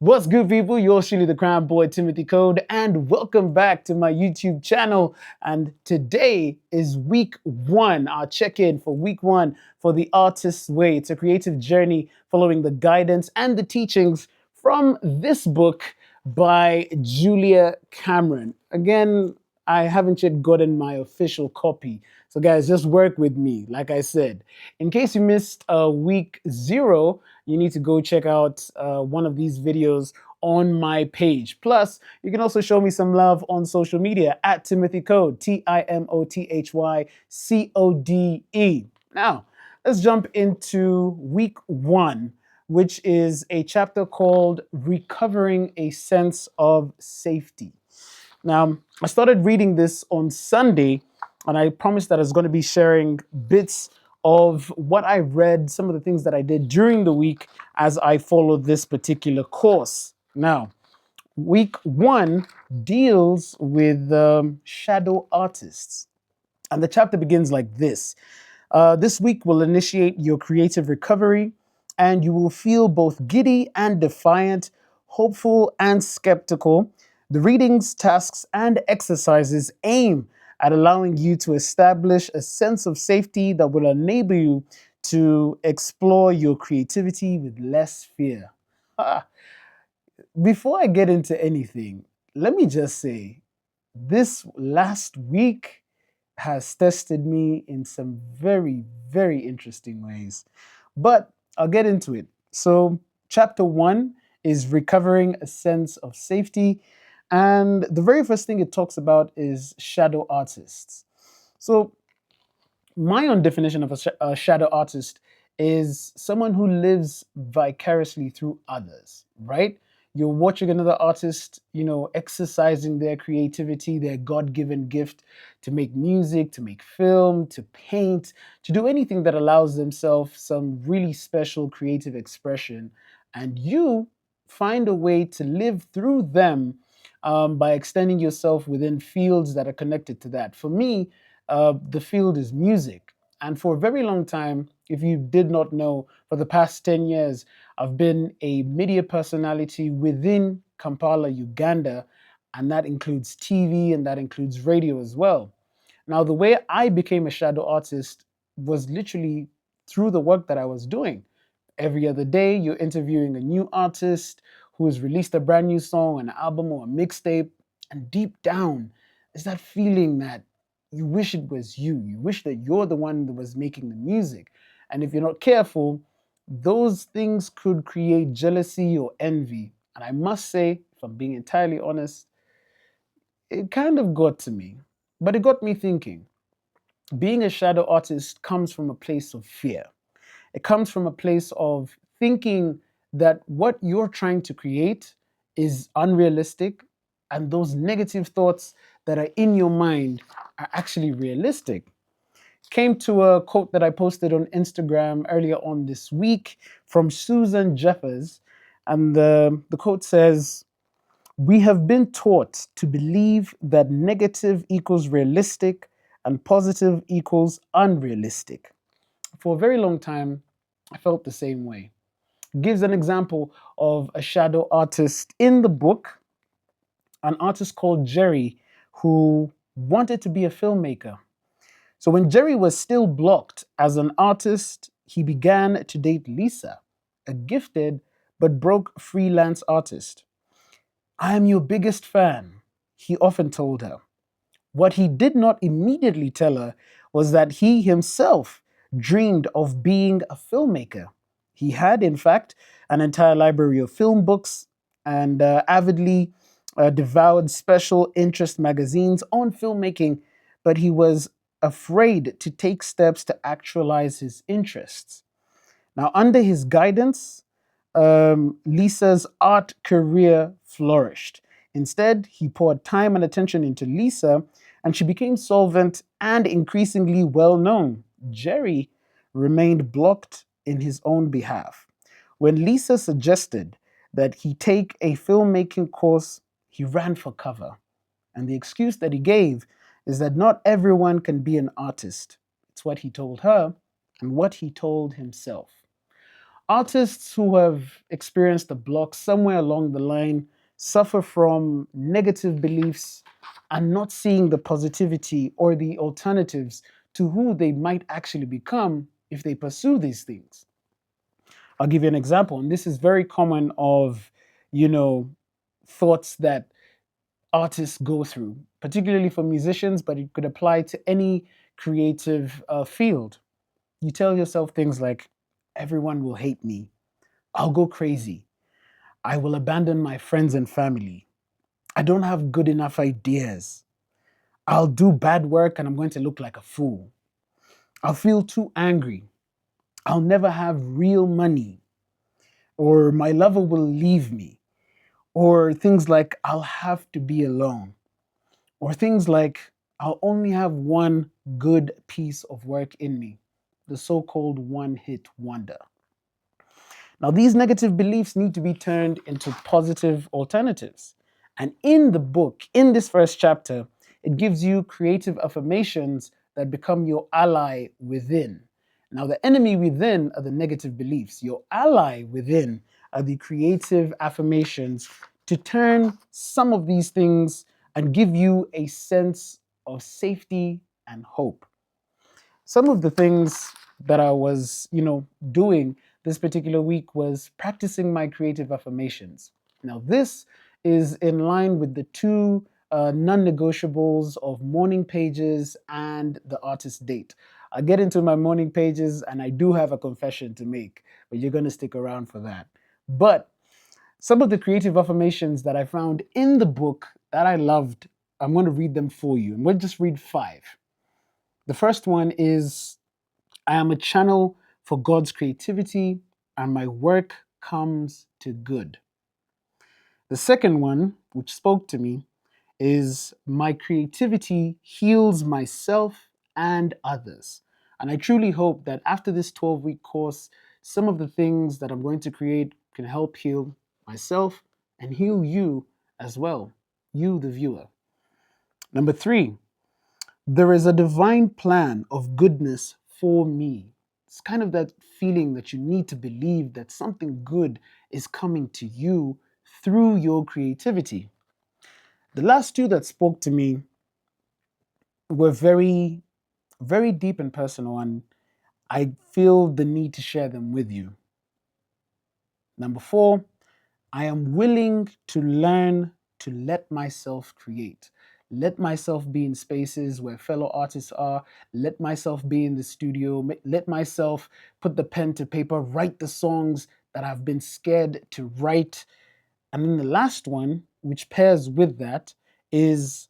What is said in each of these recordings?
What's good, people? You're surely the crown boy, TimothyCODE, and welcome back to my YouTube channel. And today is week one, our check-in for week one for The Artist's Way. It's a creative journey following the guidance and the teachings from this book by Julia Cameron. Again, I haven't yet gotten my official copy. So guys, just work with me, like I said. In case you missed week zero, you need to go check out one of these videos on my page. Plus, you can also show me some love on social media at TimothyCODE, TimothyCODE. Now, let's jump into week one, which is a chapter called Recovering a Sense of Safety. Now, I started reading this on Sunday, and I promised that I was going to be sharing bits of what I read, some of the things that I did during the week as I followed this particular course. Now, week one deals with shadow artists. And the chapter begins like this. This week will initiate your creative recovery, and you will feel both giddy and defiant, hopeful and skeptical. The readings, tasks, and exercises aim at allowing you to establish a sense of safety that will enable you to explore your creativity with less fear. Before I get into anything, let me just say this last week has tested me in some very, very interesting ways. But I'll get into it. So, chapter one is recovering a sense of safety. And the very first thing it talks about is shadow artists. So, my own definition of a shadow artist is someone who lives vicariously through others, right? You're watching another artist, exercising their creativity, their God-given gift to make music, to make film, to paint, to do anything that allows themselves some really special creative expression. And you find a way to live through them by extending yourself within fields that are connected to that. For me, the field is music. And for a very long time, if you did not know, for the past 10 years, I've been a media personality within Kampala, Uganda, and that includes TV and that includes radio as well. Now, the way I became a shadow artist was literally through the work that I was doing. Every other day, you're interviewing a new artist who has released a brand new song, an album, or a mixtape, and deep down, is that feeling that you wish it was you. You wish that you're the one that was making the music. And if you're not careful, those things could create jealousy or envy. And I must say, if I'm being entirely honest, it kind of got to me. But it got me thinking. Being a shadow artist comes from a place of fear. It comes from a place of thinking that what you're trying to create is unrealistic, and those negative thoughts that are in your mind are actually realistic. Came to a quote that I posted on Instagram earlier on this week from Susan Jeffers, and the quote says, "We have been taught to believe that negative equals realistic and positive equals unrealistic." For a very long time, I felt the same way. Gives an example of a shadow artist in the book, an artist called Jerry, who wanted to be a filmmaker. So when Jerry was still blocked as an artist, he began to date Lisa, a gifted but broke freelance artist. "I am your biggest fan," he often told her. What he did not immediately tell her was that he himself dreamed of being a filmmaker. He had, in fact, an entire library of film books and avidly devoured special interest magazines on filmmaking, but he was afraid to take steps to actualize his interests. Now, under his guidance, Lisa's art career flourished. Instead, he poured time and attention into Lisa, and she became solvent and increasingly well known. Jerry remained blocked in his own behalf. When Lisa suggested that he take a filmmaking course, he ran for cover. And the excuse that he gave is that not everyone can be an artist. It's what he told her and what he told himself. Artists who have experienced a block somewhere along the line suffer from negative beliefs and not seeing the positivity or the alternatives to who they might actually become if they pursue these things. I'll give you an example, and this is very common of, you know, thoughts that artists go through, particularly for musicians, but it could apply to any creative field. You tell yourself things like, everyone will hate me. I'll go crazy. I will abandon my friends and family. I don't have good enough ideas. I'll do bad work and I'm going to look like a fool. I'll feel too angry. I'll never have real money. Or my lover will leave me. Or things like, I'll have to be alone. Or things like, I'll only have one good piece of work in me, the so called one hit wonder. Now, these negative beliefs need to be turned into positive alternatives. And in the book, in this first chapter, it gives you creative affirmations that become your ally within. Now, the enemy within are the negative beliefs. Your ally within are the creative affirmations to turn some of these things and give you a sense of safety and hope. Some of the things that I was, doing this particular week was practicing my creative affirmations. Now, this is in line with the two non-negotiables of morning pages and the artist date. I'll get into my morning pages and I do have a confession to make, but you're going to stick around for that. But some of the creative affirmations that I found in the book that I loved, I'm going to read them for you. And we'll just read five. The first one is, I am a channel for God's creativity and my work comes to good. The second one, which spoke to me, is, my creativity heals myself and others. And I truly hope that after this 12-week course, some of the things that I'm going to create can help heal myself and heal you as well, you, the viewer. Number three, there is a divine plan of goodness for me. It's kind of that feeling that you need to believe that something good is coming to you through your creativity. The last two that spoke to me were very, very deep and personal, and I feel the need to share them with you. Number four, I am willing to learn to let myself create. Let myself be in spaces where fellow artists are. Let myself be in the studio. Let myself put the pen to paper, write the songs that I've been scared to write. And then the last one, which pairs with that, is,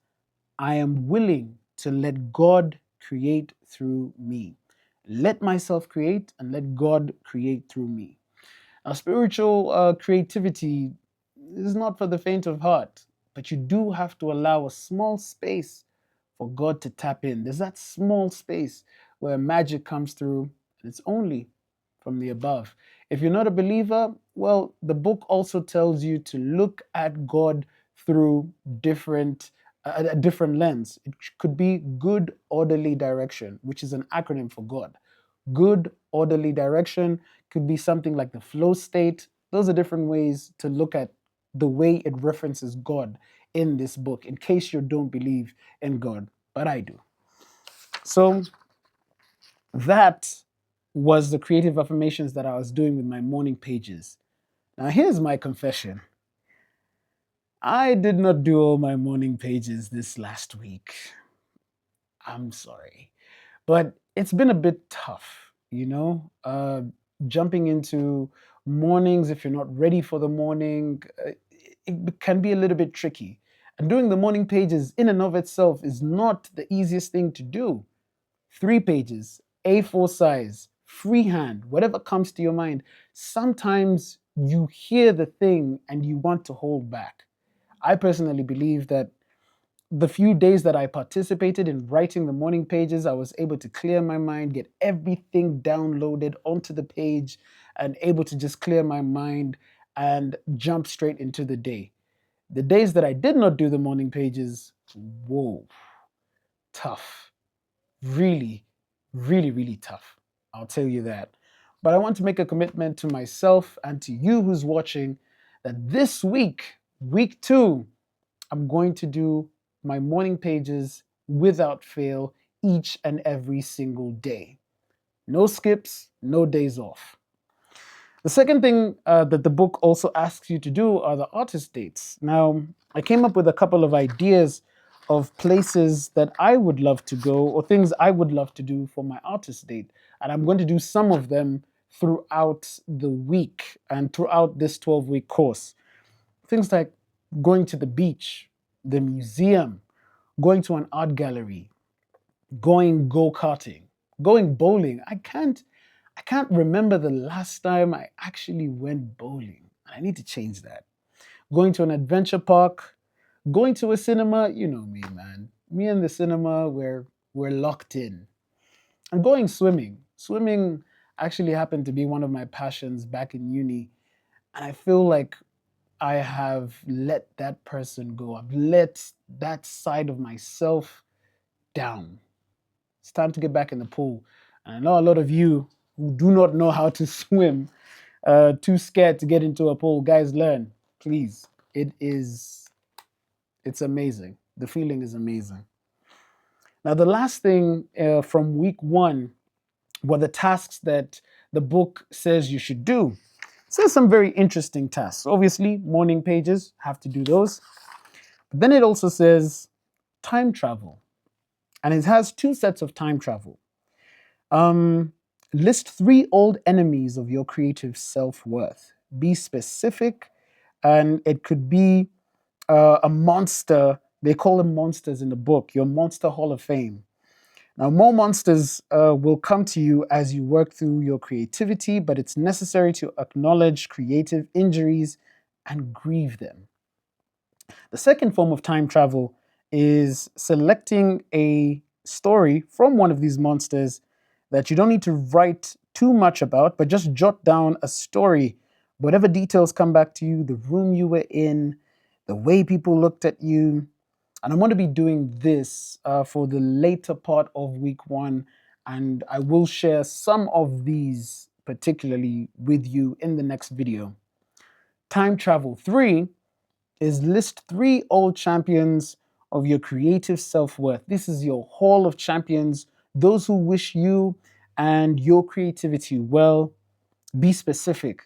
I am willing to let God create through me. Let myself create and let God create through me. Now, spiritual creativity is not for the faint of heart, but you do have to allow a small space for God to tap in. There's that small space where magic comes through, and it's only from the above. If you're not a believer, well, the book also tells you to look at God through a different lens. It could be good orderly direction, which is an acronym for God. Good orderly direction could be something like the flow state. Those are different ways to look at the way it references God in this book, in case you don't believe in God, but I do. So that was the creative affirmations that I was doing with my morning pages. Now, here's my confession. I did not do all my morning pages this last week. I'm sorry. But it's been a bit tough, jumping into mornings if you're not ready for the morning, it can be a little bit tricky. And doing the morning pages in and of itself is not the easiest thing to do. 3 pages, A4 size, freehand, whatever comes to your mind. Sometimes you hear the thing and you want to hold back. I personally believe that the few days that I participated in writing the morning pages, I was able to clear my mind, get everything downloaded onto the page, and able to just clear my mind and jump straight into the day. The days that I did not do the morning pages, whoa, tough. Really, really, really tough. I'll tell you that. But I want to make a commitment to myself and to you who's watching that this week, week 2, I'm going to do my morning pages without fail each and every single day. No skips, no days off. The second thing that the book also asks you to do are the artist dates. Now, I came up with a couple of ideas of places that I would love to go or things I would love to do for my artist date. And I'm going to do some of them throughout the week and throughout this 12-week course. Things like going to the beach, the museum, going to an art gallery, going go-karting, going bowling. I can't remember the last time I actually went bowling. I need to change that. Going to an adventure park, going to a cinema, you know me, man. Me and the cinema, we're locked in. And going swimming. Swimming actually happened to be one of my passions back in uni. And I feel like I have let that person go. I've let that side of myself down. It's time to get back in the pool. And I know a lot of you who do not know how to swim, too scared to get into a pool. Guys, learn, please. It's amazing. The feeling is amazing. Now, the last thing from week 1 were the tasks that the book says you should do. It says some very interesting tasks. Obviously, morning pages, have to do those. But then it also says time travel. And it has 2 sets of time travel. Um, List 3 old enemies of your creative self-worth. Be specific, and it could be a monster. They call them monsters in the book, your monster hall of fame. Now, more monsters will come to you as you work through your creativity, but it's necessary to acknowledge creative injuries and grieve them. The second form of time travel is selecting a story from one of these monsters that you don't need to write too much about, but just jot down a story. Whatever details come back to you, the room you were in, the way people looked at you. And I'm going to be doing this for the later part of week 1, and I will share some of these particularly with you in the next video. Time travel 3 is list 3 old champions of your creative self-worth. This is your hall of champions, those who wish you and your creativity well. Be specific.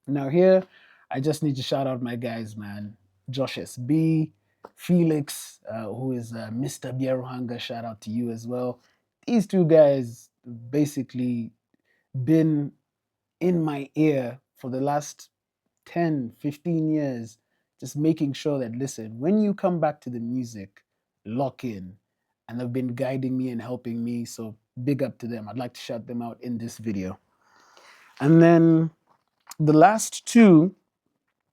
Now here, I just need to shout out my guys, man. Josh SB, Felix, who is Mr. Bieruhanga, shout out to you as well. These 2 guys basically been in my ear for the last 10, 15 years, just making sure that, listen, when you come back to the music, lock in. And they've been guiding me and helping me. So big up to them. I'd like to shout them out in this video. And then the last 2,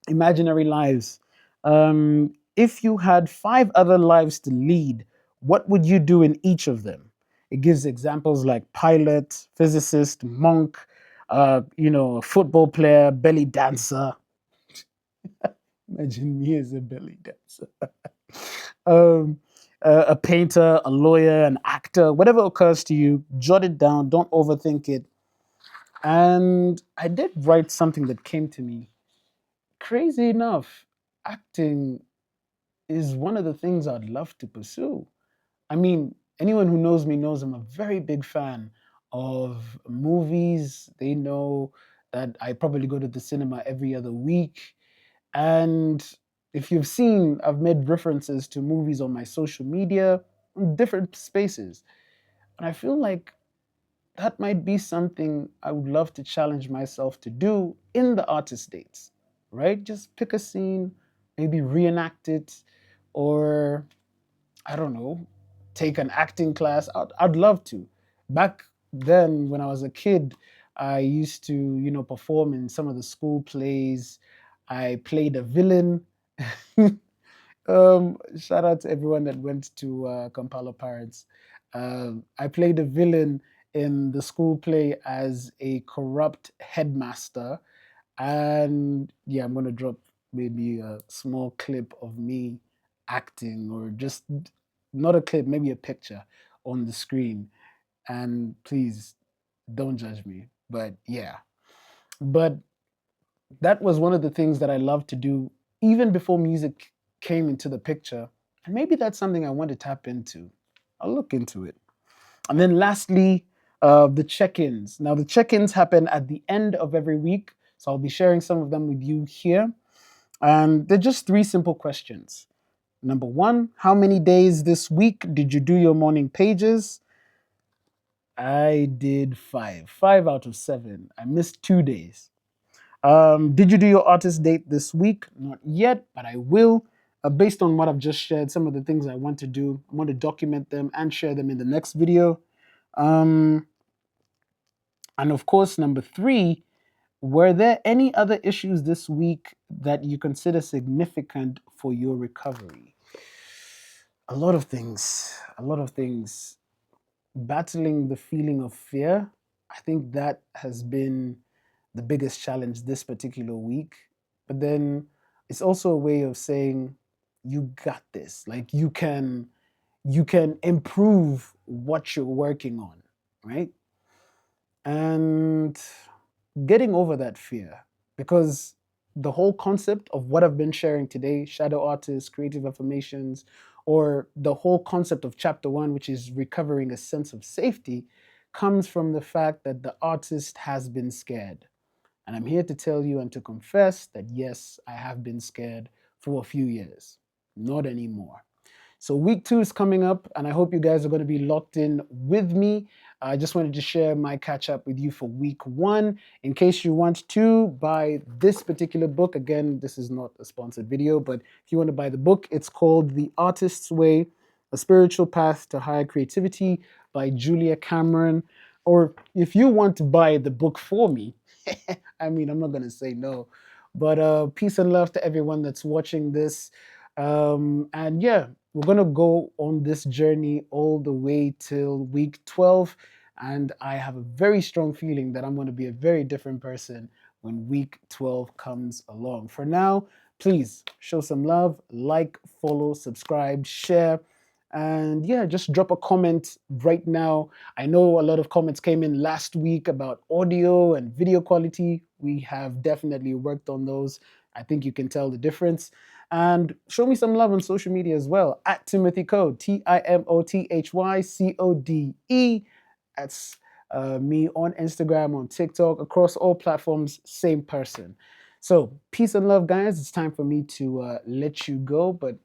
imaginary lives. If you had 5 other lives to lead, what would you do in each of them? It gives examples like pilot, physicist, monk, a football player, belly dancer. Imagine me as a belly dancer. um, a painter, a lawyer, an actor, whatever occurs to you, jot it down. Don't overthink it. And I did write something that came to me. Crazy enough, acting is one of the things I'd love to pursue. I mean, anyone who knows me knows I'm a very big fan of movies. They know that I probably go to the cinema every other week. And if you've seen, I've made references to movies on my social media in different spaces. And I feel like that might be something I would love to challenge myself to do in the artist dates, right? Just pick a scene, maybe reenact it, or I don't know, take an acting class. I'd love to. Back then, when I was a kid, I used to, perform in some of the school plays. I played a villain. Shout out to everyone that went to Kampala Pirates. I played a villain in the school play as a corrupt headmaster. And yeah, I'm going to drop maybe a small clip of me acting, or just not a clip, maybe a picture on the screen. And please don't judge me. But yeah, but that was one of the things that I loved to do even before music came into the picture. And maybe that's something I want to tap into. I'll look into it. And then lastly, the check ins. Now, the check ins happen at the end of every week. So I'll be sharing some of them with you here. And they're just three simple questions. Number one, how many days this week did you do your morning pages? I did five out of seven. I missed 2 days. Did you do your artist date this week? Not yet, but I will. Based on what I've just shared, some of the things I want to do, I want to document them and share them in the next video. Um, and of course, number three, were there any other issues this week that you consider significant for your recovery? A lot of things. A lot of things. Battling the feeling of fear, I think that has been the biggest challenge this particular week. But then it's also a way of saying, you got this. Like you can improve what you're working on, right? And getting over that fear, because the whole concept of what I've been sharing today, shadow artists, creative affirmations, or the whole concept of chapter one, which is recovering a sense of safety, comes from the fact that the artist has been scared. And I'm here to tell you and to confess that yes, I have been scared for a few years. Not anymore. So week two is coming up, and I hope you guys are going to be locked in with me. I just wanted to share my catch up with you for week one. In case you want to buy this particular book, again, this is not a sponsored video, but if you want to buy the book, it's called The Artist's Way, A Spiritual Path to Higher Creativity by Julia Cameron. Or if you want to buy the book for me, I mean, I'm not going to say no. But peace and love to everyone that's watching this. And yeah, we're going to go on this journey all the way till week 12. And I have a very strong feeling that I'm going to be a very different person when week 12 comes along. For now, please show some love, like, follow, subscribe, share. And yeah, just drop a comment right now. I know a lot of comments came in last week about audio and video quality. We have definitely worked on those. I think you can tell the difference. And show me some love on social media as well at TimothyCODE, TimothyCode. That's me on Instagram, on TikTok, across all platforms, same person. So, peace and love, guys. It's time for me to let you go, but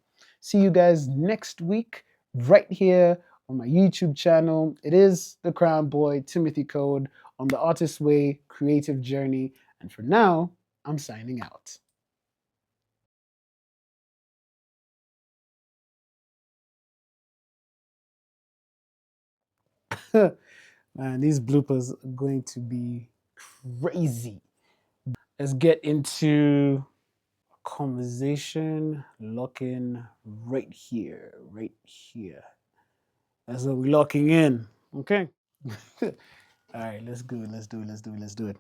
see you guys next week right here on my YouTube channel. It is the Crown Boy, Timothy Code, on the Artist Way creative journey. And for now, I'm signing out. Man, these bloopers are going to be crazy. Let's get into conversation lock in right here, right here. That's what we're locking in. Okay. All right, let's do it. Let's do it. Let's do it. Let's do it.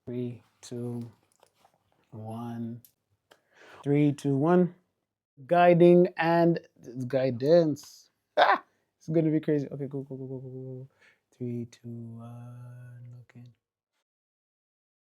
Three, two, one. Three, two, one. Guiding and guidance. Ah, it's gonna be crazy. Okay, go, go, go, go, go, go. Three, two, one. Okay.